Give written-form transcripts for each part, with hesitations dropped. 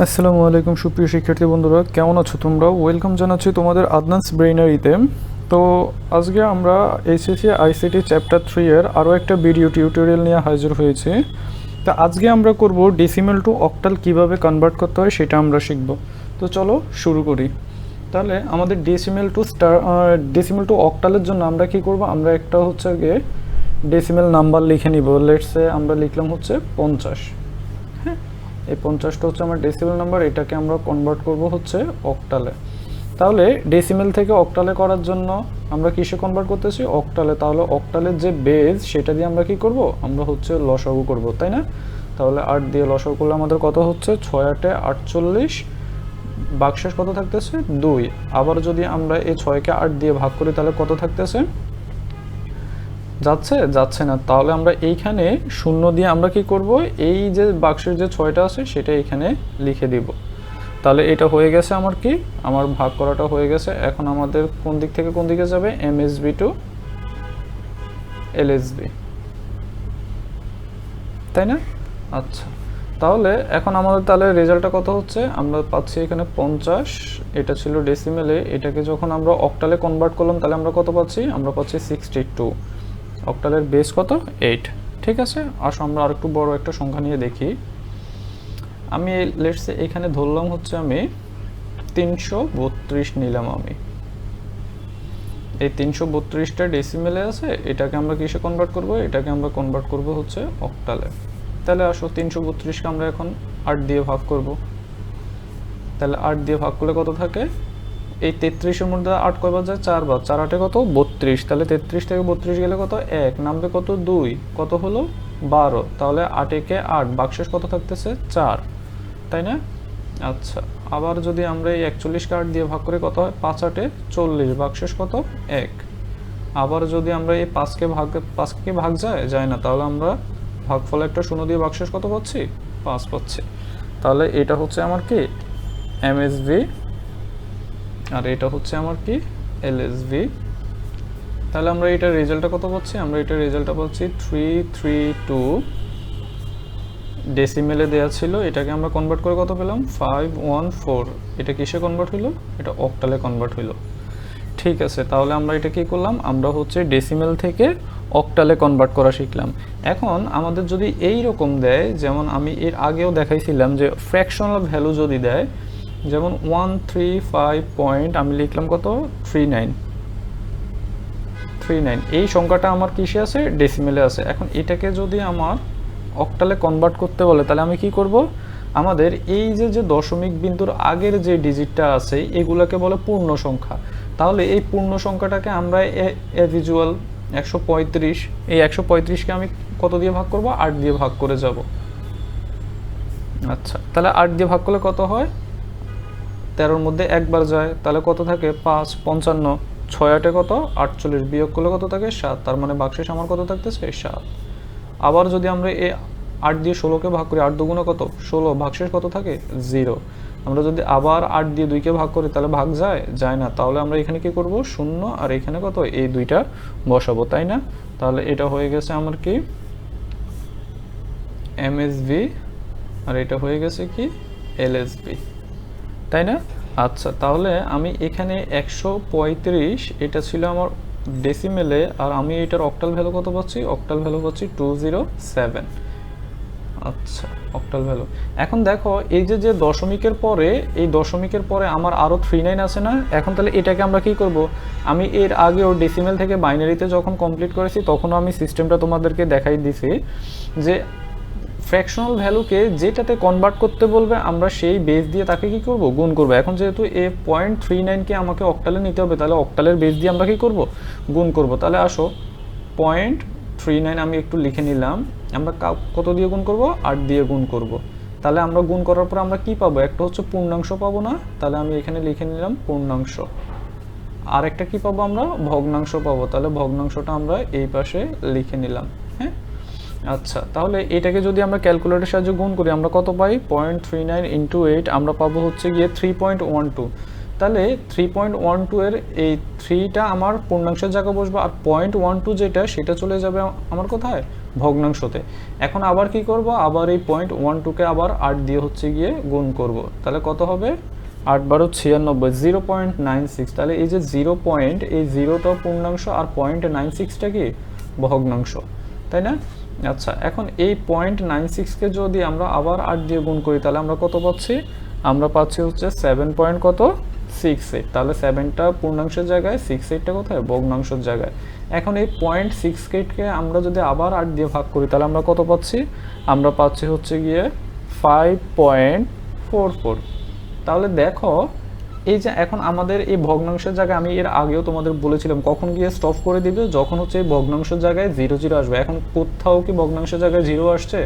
আসসালামু আলাইকুম সুপ্রিয় শিক্ষার্থী বন্ধুরা, কেমন আছো তোমরা? ওয়েলকাম জানাচ্ছি তোমাদের আদনান্স ব্রেইনারিতে। তো আজকে আমরা এইচএসসি আইসিটি চ্যাপ্টার 3 এর আরও একটা ভিডিও টিউটোরিয়াল নিয়ে হাজির হয়েছি। তো আজকে আমরা করব ডেসিমেল টু অক্টাল কিভাবে কনভার্ট করতে হয় সেটা আমরা শিখব। তো চলো শুরু করি। তাহলে আমাদের ডেসিমেল টু অক্টালের জন্য আমরা কি করব, আমরা একটা হচ্ছে গিয়ে ডেসিমেল নাম্বার লিখে নিব। লেটসে আমরা লিখলাম হচ্ছে 50। হ্যাঁ, এই 50টা হচ্ছে আমার ডেসিমেল নাম্বার, এটাকে আমরা কনভার্ট করব হচ্ছে অক্টালে। তাহলে ডেসিমেল থেকে অক্টালে করার জন্য আমরা কিসে কনভার্ট করতেছি? অক্টালে। তাহলে অক্টালের যে বেজ সেটা দিয়ে আমরা কি করব, আমরা হচ্ছে লসাগু করব, তাই না? তাহলে 8 দিয়ে লসাগু করলে আমাদের কত হচ্ছে? 6 8 48, বাক্সের কত থাকতেছে? 2। আবার যদি আমরা এই 6কে 8 দিয়ে ভাগ করি তাহলে কত থাকতেছে? যাচ্ছে না। তাহলে আমরা এইখানে শূন্য দিয়ে আমরা কি করব, এই যে বাক্সের যে 6টা আছে সেটা এখানে লিখে দিব। তাহলে এটা হয়ে গেছে আমার কি, আমার ভাগ করাটা হয়ে গেছে। এখন আমাদের কোন দিক থেকে কোন দিকে যাবে? এমএসবি টু এলএসবি, তাই না? আচ্ছা, তাহলে এখন আমাদের তাহলে রেজাল্টটা কত হচ্ছে? আমরা পাচ্ছি এখানে 50, এটা ছিল ডেসিমেলে। এটাকে যখন আমরা অক্টালে কনভার্ট করলাম তাহলে আমরা কত পাচ্ছি? আমরা পাচ্ছি 62। অক্টালের বেস কত? 8। ঠিক আছে, আসো আমরা আর একটু বড় একটা সংখ্যা নিয়ে দেখি। আমি লেটসে এখানে ধরলাম হচ্ছে আমি 332 নিলাম। আমি এই 332টা ডেসিমেলে আছে, এটাকে আমরা কিসে কনভার্ট করব? এটাকে আমরা কনভার্ট করব হচ্ছে অক্টালে। তাহলে আসো 332কে আমরা এখন 8 দিয়ে ভাগ করব। তাহলে 8 দিয়ে ভাগ করলে কত থাকে? এই 33-এর মধ্যে 8 কয়বার যায়? 4 বার। 4 8 কত? 32। তাহলে 33 থেকে 32 গেলে কত? 1 নামবে কত? 2। কত হলো? 12। তাহলে 8 একে 8, বাক্সেস কত থাকতেছে? 4, তাই না? আচ্ছা, আবার যদি আমরা এই 41কে 8 দিয়ে ভাগ করি কত হয়? 5 8 40, বাক্সেস কত? 1। আবার যদি আমরা এই 5কে ভাগ যায় না, তাহলে আমরা ভাগফলে একটা শূন্য দিয়ে বাক্সেস কত পাচ্ছি? 5 পাচ্ছি। তাহলে এটা হচ্ছে আমার কি এমএসভি, আর এটা হচ্ছে আমার কি এলএসভি। তাহলে আমরা এটার রেজাল্টটা কত পাচ্ছি? আমরা এটার রেজাল্টটা পাচ্ছি 332। ডেসিমেলে দেয়া ছিল, এটাকে আমরা কনভার্ট করে কত পেলাম? 514। এটা কিসে কনভার্ট হলো? এটা অক্টালে কনভার্ট হলো। ঠিক আছে, তাহলে আমরা এটা কি করলাম? আমরা হচ্ছে ডেসিমেল থেকে অক্টালে কনভার্ট করা শিখলাম। এখন আমাদের যদি এই রকম দেয়, যেমন আমি এর আগেও দেখাইছিলাম যে ফ্র্যাকশনাল ভ্যালু যদি দেয়, যেমন 135 পয়েন্ট আমি লিখলাম কত? 39। এই সংখ্যাটা আমার কিসে আছে? ডেসিমেলে আছে। এখন এটাকে যদি আমার অক্টালে কনভার্ট করতে বলে তাহলে আমি কি করব? আমাদের এই যে দশমিক বিন্দুর আগের যে ডিজিটটা আছে এগুলোকে বলে পূর্ণ সংখ্যা। তাহলে এই পূর্ণ সংখ্যাটাকে আমরা ভিজুয়াল 135, এই 135কে আমি কত দিয়ে ভাগ করব? 8 দিয়ে ভাগ করে যাব। আচ্ছা, তাহলে 8 দিয়ে ভাগ করলে কত হয়? 13-র মধ্যে একবার যায়, তাহলে কত থাকে? 5 55। 6 8 কত? 48, বিয়োগ করলে কত থাকে? 7। তার মানে বাক্সেস আমার কত থাকতেছে? 7। আবার যদি আমরা এই 8 দিয়ে 16কে ভাগ করি, 8 দুগুণে কত? 16, ভাগশেষ কত থাকে? 0। আমরা যদি আবার 8 দিয়ে 2কে ভাগ করি তাহলে ভাগ যায় না। তাহলে আমরা এখানে কি করব? 0, আর এখানে কত? এই দুইটা বসাবো, তাই না? তাহলে এটা হয়ে গেছে আমার কি এমএসভি, আর এটা হয়ে গেছে কি এলএসবি, তাই না? আচ্ছা, তাহলে আমি এখানে 135, এটা ছিল আমার ডেসিমেলে, আর আমি এটার অক্টাল ভ্যালু কত পাচ্ছি? অক্টাল ভ্যালু পাচ্ছি 207। আচ্ছা, অক্টাল ভ্যালু। এখন দেখো এই যে দশমিকের পরে, এই দশমিকের পরে আমার আরও 39 আছে না? এখন তাহলে এটাকে আমরা কি করব? আমি এর আগেও ডেসিমেল থেকে বাইনারিতে যখন কমপ্লিট করেছি তখনও আমি সিস্টেমটা তোমাদেরকে দেখাই দিছি যে ফ্র্যাকশনাল ভ্যালুকে যেটাতে কনভার্ট করতে বলবে আমরা সেই বেস দিয়ে তাকে কি করব? গুণ করব। এখন যেহেতু এ 0.39কে আমাকে অক্টালে নিতে হবে, তাহলে অক্টালের বেস দিয়ে আমরা কি করব? গুণ করব। তাহলে আসো 0.39 আমি একটু লিখে নিলাম। আমরা কত দিয়ে গুণ করব? 8 দিয়ে গুণ করব। তাহলে আমরা গুণ করার পর আমরা কি পাবো? একটা হচ্ছে পূর্ণাংশ পাবো না? তাহলে আমি এখানে লিখে নিলাম পূর্ণাংশ। আর একটা কি পাবো? আমরা ভগ্নাংশ পাবো। তাহলে ভগ্নাংশটা আমরা এই পাশে লিখে নিলাম। হ্যাঁ, আচ্ছা, তাহলে এটাকে যদি আমরা ক্যালকুলেটরের সাহায্যে গুণ করি আমরা কত পাই? 0.39 × 8 আমরা পাবো হচ্ছে গিয়ে 3.12। তাহলে 3.12 এর এই 3টা আমার পূর্ণাংশের জায়গায় বসবে, আর 0.12 যেটা সেটা চলে যাবে আমার কোথায়, ভগ্নাংশতে। এখন আবার কি করব, আবার এই 0.12কে আবার 8 দিয়ে হচ্ছে গিয়ে গুণ করব। তাহলে কত হবে, 8 × 96, 0.96। তাহলে এই যে 0 পয়েন্ট, এই 0টা পূর্ণাংশ আর 0.96টা কি ভগ্নাংশ, তাই না? আচ্ছা, এখন এই 0.96কে যদি আমরা আবার 8 দিয়ে গুণ করি তাহলে আমরা কত পাচ্ছি, আমরা পাচ্ছি হচ্ছে 7.68। তাহলে 7টা পূর্ণাংশের জায়গায়, 68টা কোথায়, ভগ্নাংশের জায়গায়। এখন এই 0.68কে আমরা যদি আবার 8 দিয়ে ভাগ করি তাহলে আমরা কত পাচ্ছি, আমরা পাচ্ছি হচ্ছে গিয়ে 5.44। তাহলে দেখো এই যে এখন আমাদের এই ভগ্নাংশের জায়গায়, আমি এর আগেও তোমাদের বলেছিলাম কখন গিয়ে স্টপ করে দিবে, যখন হচ্ছে এই ভগ্নাংশের জায়গায় 0 0 আসবে। এখন কোথাও কি ভগ্নাংশের জায়গায় 0 আসছে,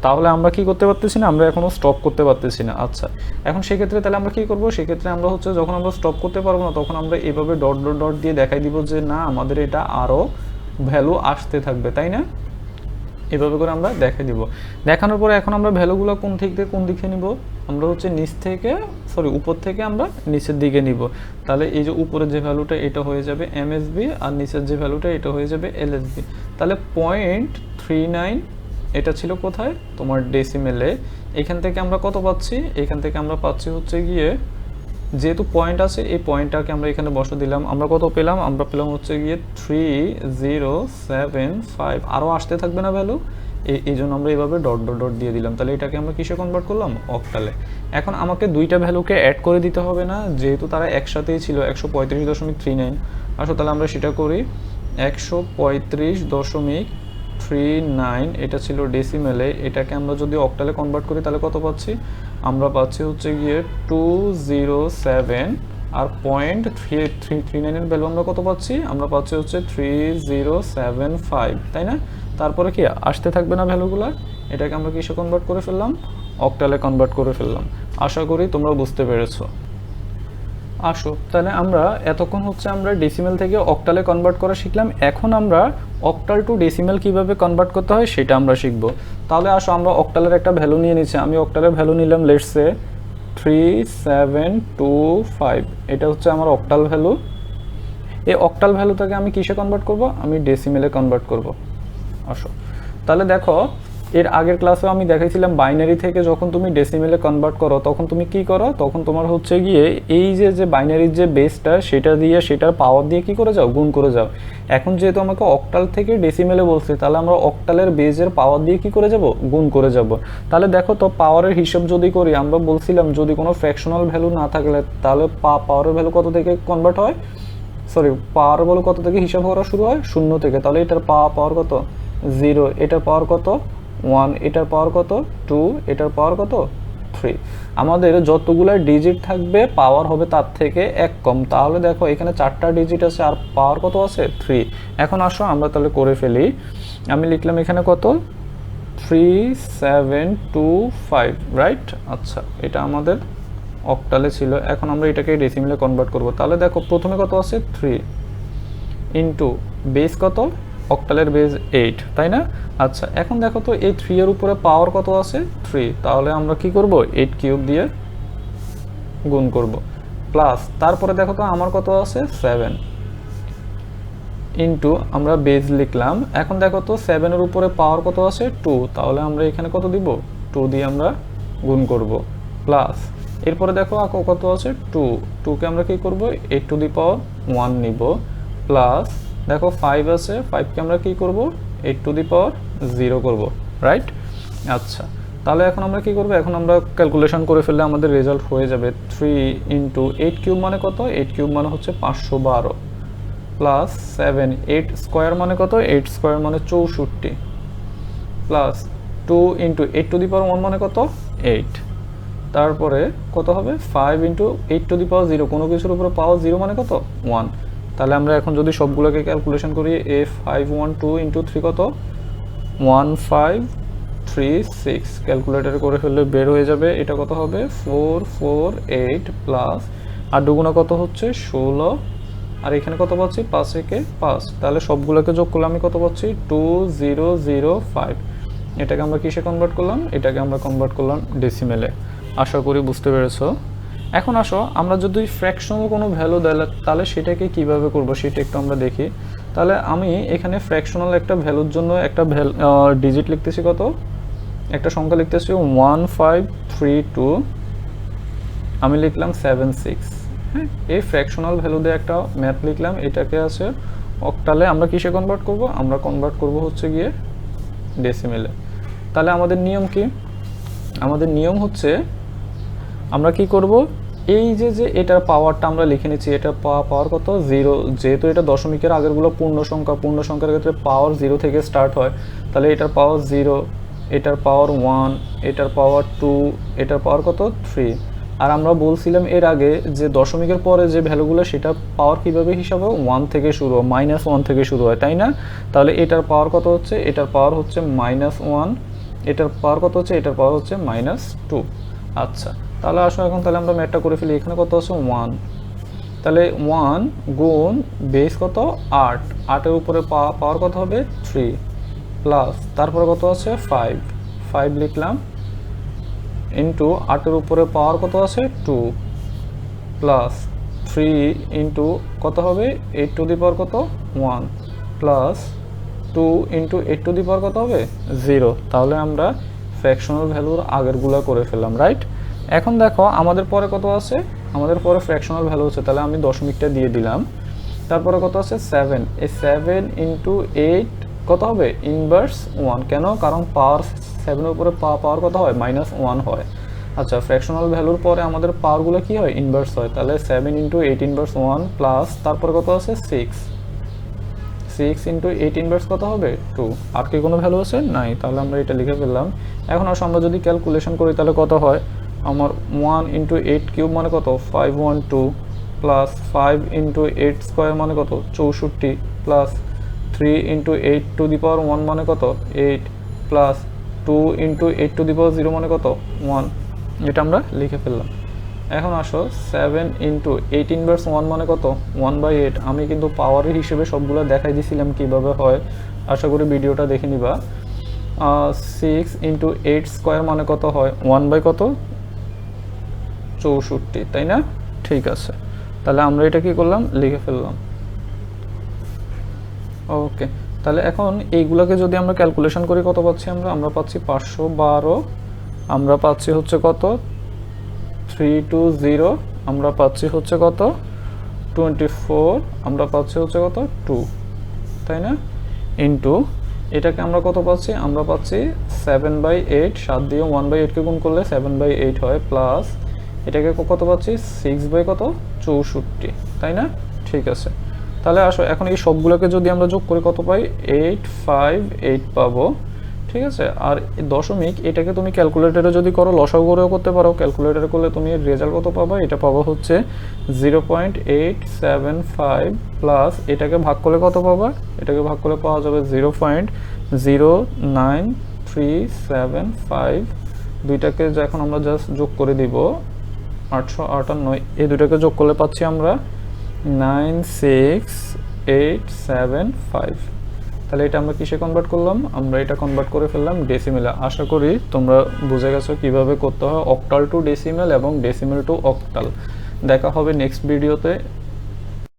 তাহলে আমরা কি করতে পারতেছি না, আমরা এখনো স্টপ করতে পারতেছি না। আচ্ছা, এখন সেক্ষেত্রে তাহলে আমরা কি করব, সেক্ষেত্রে আমরা হচ্ছে যখন আমরা স্টপ করতে পারবো না তখন আমরা এভাবে ডট ডট ডট দিয়ে দেখাই দিব যে না, আমাদের এটা আরও ভ্যালু আসতে থাকবে, তাই না? এভাবে করে আমরা দেখাই দিব। দেখানোর পরে এখন আমরা ভ্যালুগুলো কোন থেকে কোন দিকে নিব, আমরা হচ্ছে নিচ থেকে উপর থেকে আমরা নিচের দিকে নিব। তাহলে এই যে উপরের যে ভ্যালুটা এটা হয়ে যাবে এমএসবি, আর নিচের যে ভ্যালুটা এটা হয়ে যাবে এলএসবি। তাহলে 0.39 এটা ছিল কোথায়, তোমার ডেসিমেলে। এখান থেকে আমরা কত পাচ্ছি, এখান থেকে আমরা পাচ্ছি হচ্ছে গিয়ে, যেহেতু পয়েন্ট আছে এই পয়েন্টটাকে আমরা এখানে বসে দিলাম, আমরা কত পেলাম, আমরা পেলাম হচ্ছে গিয়ে 3075। আরও আসতে থাকবে না ভ্যালু, এই জন্য আমরা এইভাবে ডট ডট ডট দিয়ে দিলাম। তাহলে এটাকে আমরা কিসে কনভার্ট করলাম, অক্টালে। এখন আমাকে দুইটা ভ্যালুকে অ্যাড করে দিতে হবে না, যেহেতু তারা একসাথেই ছিল 135.39। আসো তাহলে আমরা সেটা করি। 135.39 এটা ছিল ডেসিমেলে, এটাকে আমরা যদি অক্টালে কনভার্ট করি তাহলে কত পাচ্ছি, আমরা পাচ্ছি হচ্ছে গিয়ে 207। আর 0.339 এর ভ্যালু আমরা কত পাচ্ছি, আমরা পাচ্ছি হচ্ছে 3075, তাই না? তারপরে কি আসতে থাকবে না ভ্যালুগুলো, এটাকে আমরা কিসে কনভার্ট করে ফেললাম, অক্টালে কনভার্ট করে ফেললাম। আশা করি তোমরা বুঝতে পেরেছো। আসো তাহলে আমরা এতক্ষণ হচ্ছে আমরা ডেসিমেল থেকে অক্টালে কনভার্ট করা শিখলাম। এখন আমরা অক্টাল টু ডেসিমেল কিভাবে কনভার্ট করতে হয় সেটা আমরা শিখব। তাহলে আসো আমরা অক্টালের একটা ভ্যালু নিয়ে নিচ্ছি। আমি অক্টালের ভ্যালু নিলাম লেটস সে 3725। এটা হচ্ছে আমার অক্টাল ভ্যালু। এই অক্টাল ভ্যালুটাকে আমি কিসে কনভার্ট করব, আমি ডেসিমেলে কনভার্ট করব। আসো তাহলে দেখো, এর আগের ক্লাসেও আমি দেখাইছিলাম বাইনারি থেকে যখন তুমি ডেসিমেলে কনভার্ট করো তখন তুমি কি করো, তখন তোমার হচ্ছে গিয়ে এই যে বাইনারির যে বেসটা সেটা দিয়ে, সেটার পাওয়ার দিয়ে কি করে যাও, গুণ করে যাও। এখন যেহেতু আমাকে অক্টাল থেকে ডেসিমেলে বলছে, তাহলে আমরা অক্টালের বেজের পাওয়ার দিয়ে কি করে যাব, গুণ করে যাব। তাহলে দেখো তো পাওয়ারের হিসাব যদি করি, আমরা বলছিলাম যদি কোনো ফ্র্যাকশনাল ভ্যালু না থাকলে তাহলে পাওয়ারের ভ্যালু কত থেকে কনভার্ট হয়, পাওয়ার ভ্যালু কত থেকে হিসাব করা শুরু হয়, 0 থেকে। তাহলে এটার পাওয়ার কত, 0। এটার পাওয়ার কত, 1। এটার পাওয়ার কত, 2। এটার পাওয়ার কত, 3। আমাদের যতগুলা ডিজিট থাকবে পাওয়ার হবে তার থেকে 1 কম। তাহলে দেখো এখানে 4টা ডিজিট আছে আর পাওয়ার কত আছে, 3। এখন আসো আমরা তাহলে করে ফেলি। আমি লিখলাম এখানে কত, 3725, রাইট? আচ্ছা, এটা আমাদের অক্টালে ছিল। এখন আমরা এটাকে ডেসিমেলে কনভার্ট করব। তাহলে দেখো প্রথমে কত আছে, 3 ইন্টু বেস কত, অক্টালের বেস 8, তাই না? আচ্ছা, এখন দেখো তো এই 3 এর উপরে পাওয়ার কত আছে, 3। তাহলে আমরা কি করব, 8 কিউব দিয়ে গুণ করব, প্লাস তারপরে দেখো তো আমার কত আছে, 7 ইন্টু আমরা বেস লিখলাম। এখন দেখো তো 7 এর উপরে পাওয়ার কত আছে, 2। তাহলে আমরা এখানে কত দিব, 2 দিয়ে আমরা গুণ করব, প্লাস এরপরে দেখো কত আছে, 2কে আমরা কি করব, 8 টু দি পাওয়ার 1 নিব, প্লাস দেখো 5 আছে, 5কে আমরা কি করব, 8 টু দি পাওয়ার 0 করব, রাইট? আচ্ছা, তাহলে এখন আমরা কি করব, এখন আমরা ক্যালকুলেশন করে ফেললে আমাদের রেজাল্ট হয়ে যাবে 3 ইন্টু 8 কিউব মানে কত, 8 কিউব মানে হচ্ছে 512, প্লাস 7, 8 স্কোয়ার মানে কত, 8 স্কোয়ার মানে 64, প্লাস 2 ইন্টু 8 টু দি পাওয়ার 1 মানে কত, 8। তারপরে কত হবে, 5 ইন্টু 8 টু দি পাওয়ার 0, কোনো কিছুর উপরে পাওয়ার 0 মানে কত, 1। তাহলে আমরা এখন যদি সবগুলোকে ক্যালকুলেশন করি, A512 ইন্টু 3 কত, 1536। ক্যালকুলেটারে করে ফেললে বের হয়ে যাবে, এটা কত হবে, 448 প্লাস 8 দুগুণা কত হচ্ছে 16, আর এখানে কত পাচ্ছি, 5 একে 5। তাহলে সবগুলোকে যোগ করলে আমি কত পাচ্ছি, 2005। এটাকে আমরা কিসে কনভার্ট করলাম, এটাকে আমরা কনভার্ট করলাম ডেসিমেলে। আশা করি বুঝতে পেরেছো। এখন আসো আমরা যদি ফ্র্যাকশনাল কোনো ভ্যালু দেয় তাহলে সেটাকে কিভাবে করব সেটা একটু আমরা দেখি। তাহলে আমি এখানে ফ্র্যাকশনাল একটা ভ্যালুর জন্য একটা ডিজিট লিখতেছি, কত, একটা সংখ্যা লিখতেছি 1532, আমি লিখলাম 76। হ্যাঁ, এই ফ্র্যাকশনাল ভ্যালু দিয়ে একটা ম্যাথ লিখলাম, এটাকে আছে অক্টালে আমরা কিসে কনভার্ট করব, আমরা কনভার্ট করব হচ্ছে গিয়ে ডেসিমেলে। তাহলে আমাদের নিয়ম কি, আমাদের নিয়ম হচ্ছে আমরা কি করব, এই যে এটার পাওয়ারটা আমরা লিখে নিচ্ছি, এটা পাওয়ার কত 0, যেহেতু এটা দশমিকের আগেরগুলো পূর্ণ সংখ্যার ক্ষেত্রে পাওয়ার 0 থেকে স্টার্ট হয়, তাহলে এটার পাওয়ার 0, এটার পাওয়ার 1, এটার পাওয়ার 2, এটার পাওয়ার কত 3। আর আমরা বলছিলাম এর আগে যে দশমিকের পরে যে ভ্যালুগুলো সেটা পাওয়ার কিভাবে হিসাব হয়, 1 থেকে শুরু হয়, -1 থেকে শুরু হয়, তাই না? তাহলে এটার পাওয়ার কত হচ্ছে, এটার পাওয়ার হচ্ছে -1, এটার পাওয়ার কত হচ্ছে, এটার পাওয়ার হচ্ছে -2। আচ্ছা, তাহলে আসো এখন তাহলে আমরা ম্যাথটা করে ফেলি। এখানে কত আছে 1, তাহলে 1 গুণ বেস কত 8, 8-এর উপরে পাওয়ার কত হবে 3, প্লাস তারপরে কত আছে 5 লিখলাম, ইন্টু 8-এর উপরে পাওয়ার কত আছে 2, প্লাস 3 ইন্টু কত হবে 8 টু দি পাওয়ার কত 1, প্লাস 2 ইন্টু 8 টু দি পাওয়ার কত হবে 0। তাহলে আমরা ফ্র্যাকশনাল ভ্যালুর আগেরগুলো করে ফেললাম, রাইট? এখন দেখো আমাদের পরে কত আছে, আমাদের পরে ফ্র্যাকশনাল ভ্যালু হচ্ছে, তাহলে আমি দশমিকটা দিয়ে দিলাম। তারপরে কত আছে 7, এই 7 ইন্টু 8 কত হবে ইনভার্স 1, কেন, কারণ পাওয়ার 7-এর উপরে পাওয়ার কত হয় -1 হয়। আচ্ছা, ফ্র্যাকশনাল ভ্যালুর পরে আমাদের পাওয়ারগুলো কি হয় ইনভার্স হয়, তাহলে 7 ইন্টু 8 ইনভার্স 1, প্লাস তারপরে কত আছে 6 ইন্টু 8 ইনভার্স কত হবে 2। আর কি কোনো ভ্যালু আছে নাই, তাহলে আমরা এটা লিখে ফেললাম। এখন আসলে আমরা যদি ক্যালকুলেশন করি তাহলে কত হয়, আমার 1 ইন্টু 8 কিউব মানে কত 512, প্লাস 5 ইন্টু 8 স্কোয়ার মানে কত 64, প্লাস 3 ইন্টু 8 টু দি পাওয়ার 1 মানে কত 8, প্লাস 2 ইন্টু 8 টু দি পাওয়ার 0 মানে কত 1। এটা আমরা লিখে ফেললাম। এখন আসো 7 ইন্টু 8 ইনভার্স 1 মানে কত 1/8। আমি কিন্তু পাওয়ারের হিসেবে সবগুলো দেখাই দিয়েছিলাম কিভাবে হয়, আশা করি ভিডিওটা দেখে নিবা। 6 ইন্টু 8 স্কোয়ার মানে কত হয় 1/64, তাই না? ঠিক আছে, তাহলে আমরা এটা কি করলাম লিখে ফেললাম। ওকে, তাহলে এখন এইগুলোকে যদি আমরা ক্যালকুলেশন করি কত পাচ্ছি আমরা পাচ্ছি 512, আমরা পাচ্ছি হচ্ছে কত 320, আমরা পাচ্ছি হচ্ছে কত 24, আমরা পাচ্ছি হচ্ছে কত 2, তাই না? ইন্টু এটাকে আমরা কত পাচ্ছি, আমরা পাচ্ছি 7/8, 7 দিয়ে 1/8কে গুণ করলে 7/8 হয়, প্লাস এটাকে কত পাচ্ছি 6/64, তাই না? ঠিক আছে, তাহলে আসো এখন এই সবগুলোকে যদি আমরা যোগ করি কত পাই 858 পাবো, ঠিক আছে? আর দশমিক এটাকে তুমি ক্যালকুলেটরে যদি করো লসাগু করেও করতে পারো, ক্যালকুলেটরে করলে তুমি রেজাল্ট কত পাবা, এটা পাবো হচ্ছে 0.875, প্লাস এটাকে ভাগ করলে কত পাবা, এটাকে ভাগ করলে পাওয়া যাবে 0.09375। দুইটাকে যখন আমরা জাস্ট যোগ করে দিব 858, এই দুইটাকে যোগ করলে পাচ্ছি আমরা 96875। তাহলে এটা আমরা কিসে কনভার্ট করলাম, আমরা এটা কনভার্ট করে ফেললাম ডেসিমেলে। আশা করি তোমরা বুঝে গেছো কিভাবে করতে হয় অক্টাল টু ডেসিমেল এবং ডেসিমেল টু অক্টাল। দেখা হবে নেক্সট ভিডিওতে।